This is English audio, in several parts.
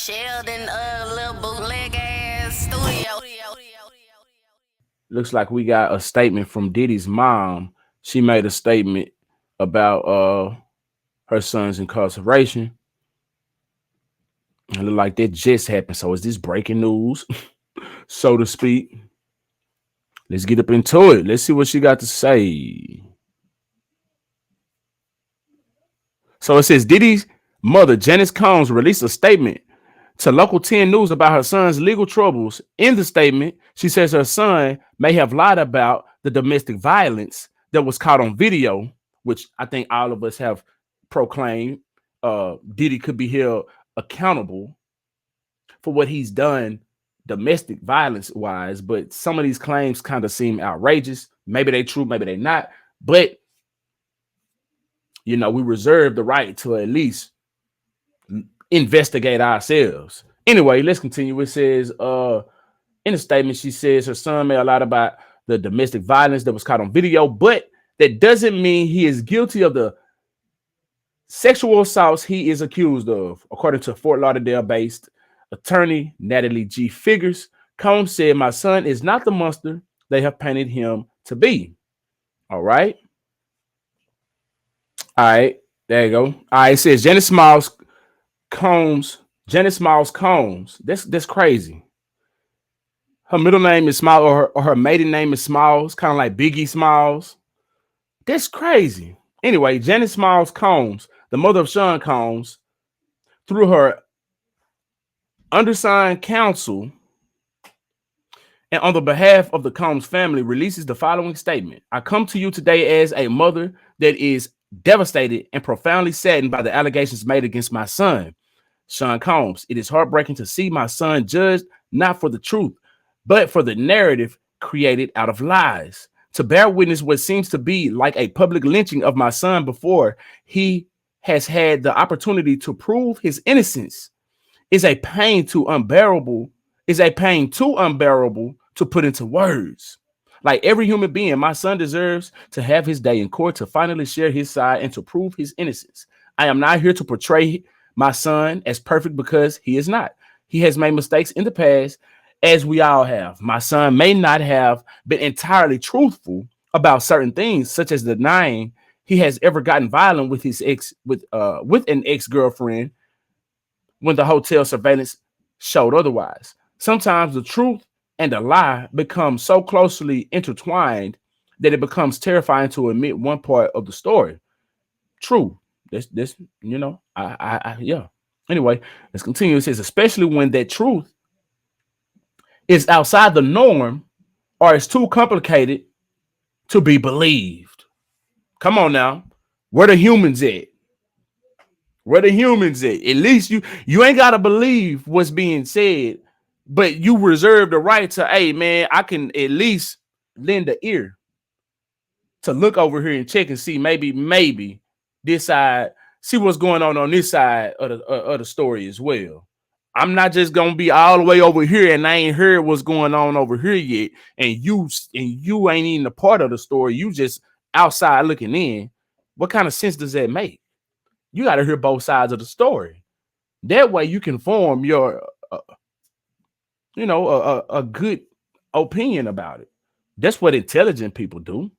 Sheldon, little bootleg ass studio. Looks like we got a statement from Diddy's mom. She made a statement about her son's incarceration. It look like that just happened. So is this breaking news, so to speak? Let's get up into it. Let's see what she got to say. So it says Diddy's mother, Janice Combs, released a statement to Local 10 News about her son's legal troubles. In the statement, she says her son may have lied about the domestic violence that was caught on video, which I think all of us have proclaimed. Diddy could be held accountable for what he's done domestic violence wise, but some of these claims kind of seem outrageous. Maybe they true, maybe they not, but we reserve the right to at least investigate ourselves. Anyway, let's continue. It says in a statement, she says her son may have lied about the domestic violence that was caught on video, but that doesn't mean he is guilty of the sexual assaults he is accused of, according to Fort Lauderdale-based attorney Natalie G. Figures. Combs said, "My son is not the monster they have painted him to be." All right. All right. There you go. All right. It says Janice Miles Combs. That's crazy. Her middle name is Smiles, or her maiden name is Smiles, kind of like Biggie Smiles. That's crazy. Anyway, Janice Smiles Combs, the mother of Sean Combs, through her undersigned counsel and on the behalf of the Combs family, releases the following statement. "I come to you today as a mother that is devastated and profoundly saddened by the allegations made against my son, Sean Combs. It is heartbreaking to see my son judged not for the truth, but for the narrative created out of lies. To bear witness what seems to be like a public lynching of my son before he has had the opportunity to prove his innocence is a pain too unbearable to put into words. Like every human being, my son deserves to have his day in court to finally share his side and to prove his innocence. I am not here to portray my son as perfect because he is not. He has made mistakes in the past, as we all have. My son may not have been entirely truthful about certain things, such as denying he has ever gotten violent with an ex-girlfriend when the hotel surveillance showed otherwise. Sometimes the truth and the lie become so closely intertwined that it becomes terrifying to admit one part of the story. True. This yeah. Anyway, let's continue. It says, especially when that truth is outside the norm or is too complicated to be believed. Come on now. Where the humans at? Where the humans at? At least you ain't gotta believe what's being said, but you reserve the right to, hey man, I can at least lend an ear to look over here and check and see maybe this side, see what's going on this side of the story as well. I'm not just gonna be all the way over here and I ain't heard what's going on over here yet, and you ain't even a part of the story. You just outside looking in. What kind of sense does that make? You got to hear both sides of the story. That way, you can form your, a good opinion about it. That's what intelligent people do,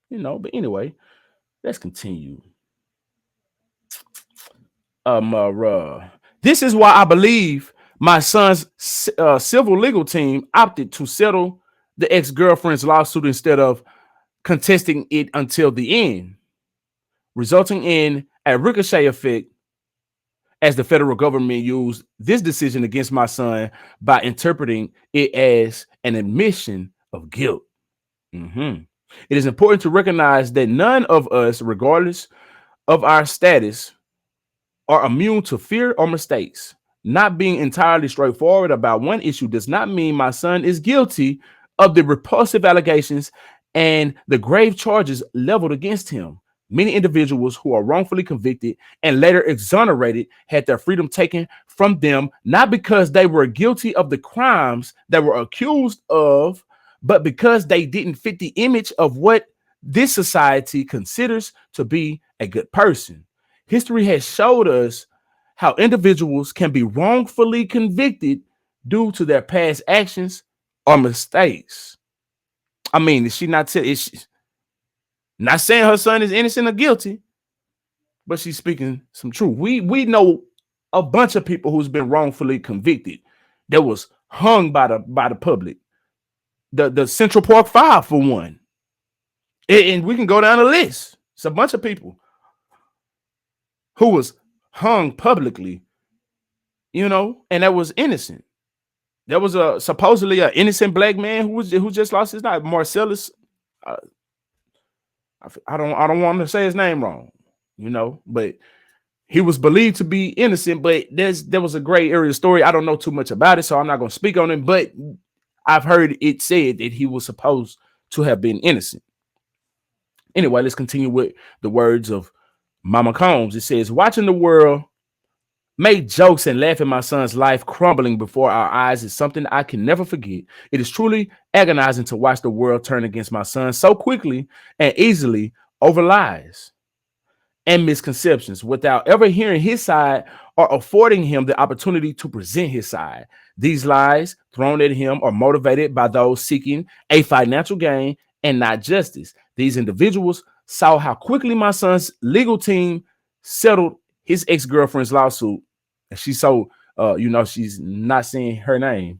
But anyway, let's continue. This is why I believe my son's civil legal team opted to settle the ex-girlfriend's lawsuit instead of contesting it until the end, resulting in a ricochet effect as the federal government used this decision against my son by interpreting it as an admission of guilt. It is important to recognize that none of us, regardless of our status, are immune to fear or mistakes. Not being entirely straightforward about one issue does not mean my son is guilty of the repulsive allegations and the grave charges leveled against him. Many individuals who are wrongfully convicted and later exonerated had their freedom taken from them, not because they were guilty of the crimes they were accused of, but because they didn't fit the image of what this society considers to be a good person. History has showed us how individuals can be wrongfully convicted due to their past actions or mistakes. I mean, is she not is she not saying her son is innocent or guilty, but she's speaking some truth. We know a bunch of people who's been wrongfully convicted that was hung by the public. The Central Park Five for one, and we can go down the list. It's a bunch of people who was hung publicly, and that was innocent. There was a supposedly an innocent black man who just lost his life, Marcellus. Uh, I don't want to say his name wrong, but he was believed to be innocent. But there was a gray area story. I don't know too much about it, so I'm not going to speak on it. But I've heard it said that he was supposed to have been innocent. Anyway, let's continue with the words of Mama Combs. It says, watching the world make jokes and laugh at my son's life crumbling before our eyes is something I can never forget. It is truly agonizing to watch the world turn against my son so quickly and easily over lies and misconceptions without ever hearing his side or affording him the opportunity to present his side. These lies thrown at him are motivated by those seeking a financial gain and not justice. These individuals saw how quickly my son's legal team settled his ex-girlfriend's lawsuit. And she's so, she's not saying her name.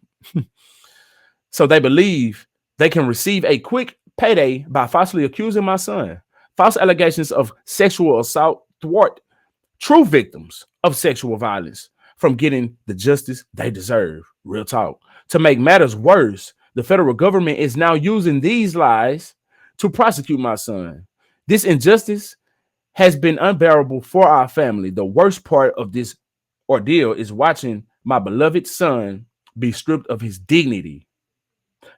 So they believe they can receive a quick payday by falsely accusing my son. False allegations of sexual assault thwart true victims of sexual violence from getting the justice they deserve. Real talk. To make matters worse, the federal government is now using these lies to prosecute my son. This injustice has been unbearable for our family. The worst part of this ordeal is watching my beloved son be stripped of his dignity,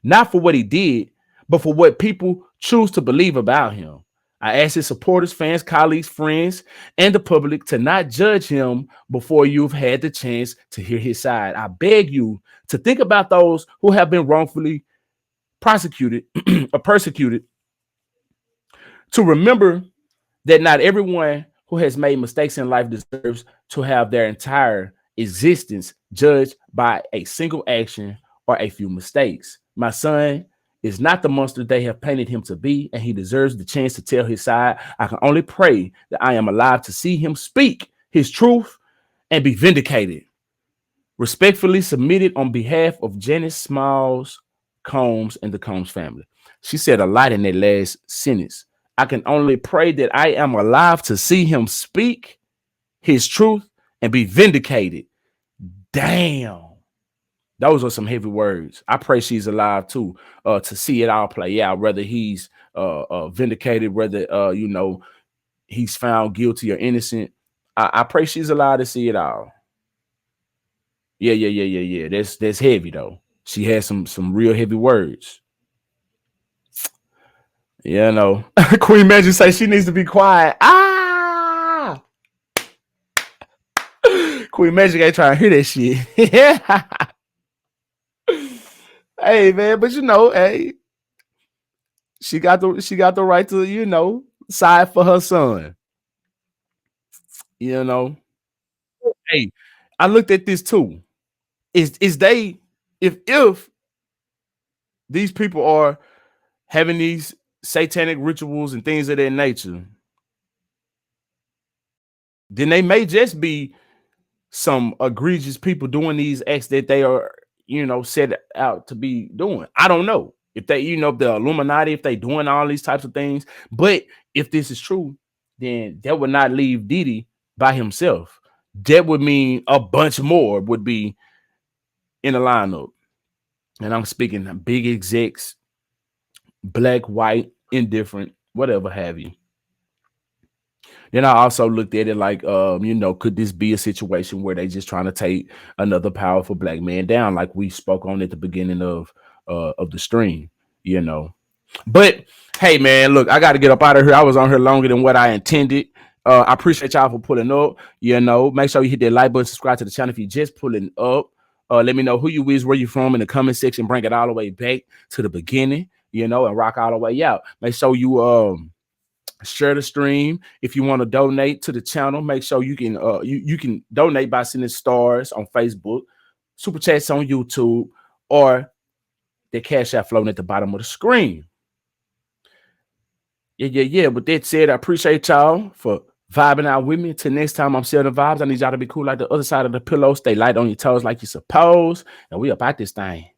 not for what he did, but for what people choose to believe about him. I ask his supporters, fans, colleagues, friends, and the public to not judge him before you've had the chance to hear his side. I beg you to think about those who have been wrongfully prosecuted or persecuted, to remember that not everyone who has made mistakes in life deserves to have their entire existence judged by a single action or a few mistakes. My son is not the monster they have painted him to be, and he deserves the chance to tell his side. I can only pray that I am alive to see him speak his truth and be vindicated. Respectfully submitted on behalf of Janice Smalls Combs and the Combs family. She said a lot in that last sentence. I can only pray that I am alive to see him speak his truth and be vindicated. Damn. Those are some heavy words. I pray she's alive too, to see it all play out, whether he's vindicated, whether he's found guilty or innocent. I pray she's alive to see it all. Yeah. That's heavy though. She has some real heavy words. Queen Magic say she needs to be quiet. Queen Magic ain't trying to hear that shit. Hey man, but hey, she got the right to side for her son. Hey, I looked at this too. If these people are having these satanic rituals and things of that nature, then they may just be some egregious people doing these acts that they are, set out to be doing. I don't know if they, the Illuminati, if they doing all these types of things. But if this is true, then that would not leave Diddy by himself. That would mean a bunch more would be in the lineup. And I'm speaking big execs, black, white, indifferent, whatever have you. Then I also looked at it like, could this be a situation where they just trying to take another powerful black man down, like we spoke on at the beginning of the stream, But hey, man, look, I got to get up out of here. I was on here longer than what I intended. I appreciate y'all for pulling up. Make sure you hit that like button, subscribe to the channel if you're just pulling up. Let me know who you is, where you from in the comment section. Bring it all the way back to the beginning, and rock all the way out. Make sure you Share the stream. If you want to donate to the channel, make sure you can you can donate by sending stars on Facebook, super chats on YouTube, or the cash app floating at the bottom of the screen. Yeah. With that said, I appreciate y'all for vibing out with me. Till next time, I'm SheldonVybez. I need y'all to be cool like the other side of the pillow. Stay light on your toes like you're supposed. And we up out this thing.